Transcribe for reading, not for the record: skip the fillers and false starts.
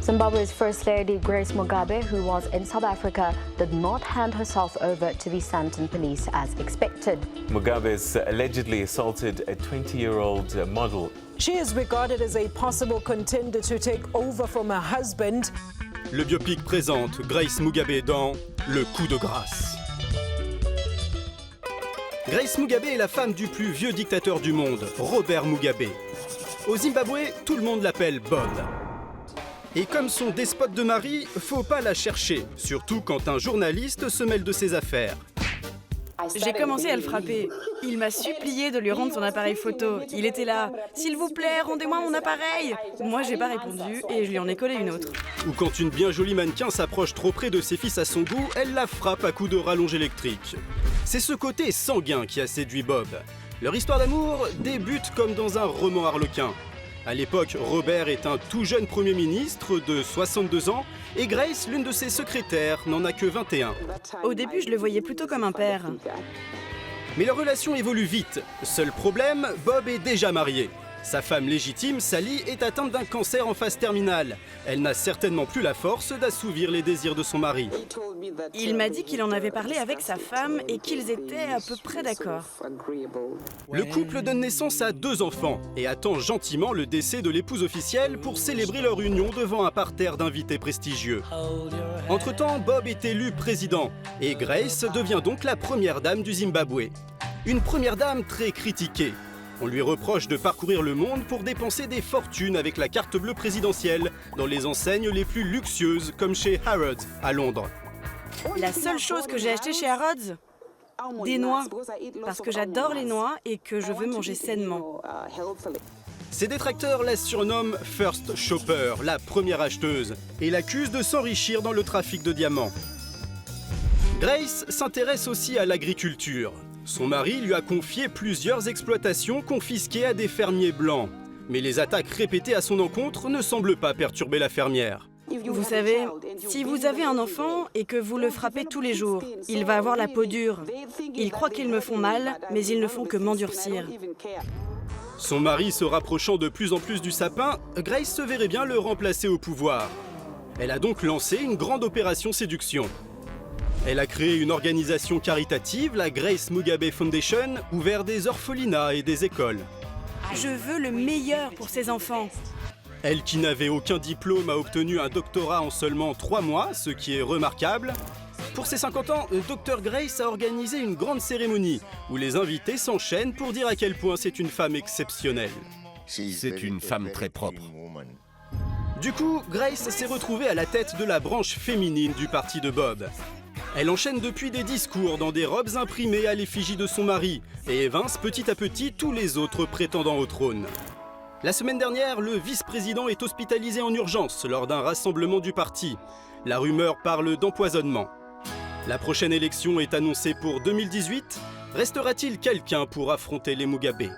Zimbabwe's First Lady Grace Mugabe, who was in South Africa, did not hand herself over to the Sandton police as expected. Mugabe's allegedly assaulted a 20-year-old model. She is regarded as a possible contender to take over from her husband. Le biopic présente Grace Mugabe dans Le coup de grâce. Grace Mugabe est la femme du plus vieux dictateur du monde, Robert Mugabe. Au Zimbabwe, tout le monde l'appelle Bob. Et comme son despote de mari, faut pas la chercher, surtout quand un journaliste se mêle de ses affaires. J'ai commencé à le frapper. Il m'a supplié de lui rendre son appareil photo. Il était là. « S'il vous plaît, rendez-moi mon appareil !» Moi, j'ai pas répondu et je lui en ai collé une autre. Ou quand une bien jolie mannequin s'approche trop près de ses fils à son goût, elle la frappe à coups de rallonge électrique. C'est ce côté sanguin qui a séduit Bob. Leur histoire d'amour débute comme dans un roman harlequin. À l'époque, Robert est un tout jeune Premier ministre de 62 ans et Grace, l'une de ses secrétaires, n'en a que 21. Au début, je le voyais plutôt comme un père. Mais leur relation évolue vite. Seul problème, Bob est déjà marié. Sa femme légitime, Sally, est atteinte d'un cancer en phase terminale. Elle n'a certainement plus la force d'assouvir les désirs de son mari. Il m'a dit qu'il en avait parlé avec sa femme et qu'ils étaient à peu près d'accord. Le couple donne naissance à 2 enfants et attend gentiment le décès de l'épouse officielle pour célébrer leur union devant un parterre d'invités prestigieux. Entre-temps, Bob est élu président et Grace devient donc la première dame du Zimbabwe. Une première dame très critiquée. On lui reproche de parcourir le monde pour dépenser des fortunes avec la carte bleue présidentielle dans les enseignes les plus luxueuses comme chez Harrods à Londres. La seule chose que j'ai achetée chez Harrods, des noix, parce que j'adore les noix et que je veux manger sainement. Ses détracteurs la surnomment First Shopper, la première acheteuse, et l'accusent de s'enrichir dans le trafic de diamants. Grace s'intéresse aussi à l'agriculture. Son mari lui a confié plusieurs exploitations confisquées à des fermiers blancs. Mais les attaques répétées à son encontre ne semblent pas perturber la fermière. Vous savez, si vous avez un enfant et que vous le frappez tous les jours, il va avoir la peau dure. Ils croient qu'ils me font mal, mais ils ne font que m'endurcir. Son mari se rapprochant de plus en plus du sapin, Grace se verrait bien le remplacer au pouvoir. Elle a donc lancé une grande opération séduction. Elle a créé une organisation caritative, la Grace Mugabe Foundation, ouvert des orphelinats et des écoles. Je veux le meilleur pour ces enfants. Elle, qui n'avait aucun diplôme, a obtenu un doctorat en seulement 3 mois, ce qui est remarquable. Pour ses 50 ans, Dr Grace a organisé une grande cérémonie où les invités s'enchaînent pour dire à quel point c'est une femme exceptionnelle. C'est une femme très propre. Du coup, Grace s'est retrouvée à la tête de la branche féminine du parti de Bob. Elle enchaîne depuis des discours dans des robes imprimées à l'effigie de son mari et évince petit à petit tous les autres prétendants au trône. La semaine dernière, le vice-président est hospitalisé en urgence lors d'un rassemblement du parti. La rumeur parle d'empoisonnement. La prochaine élection est annoncée pour 2018. Restera-t-il quelqu'un pour affronter les Mugabe ?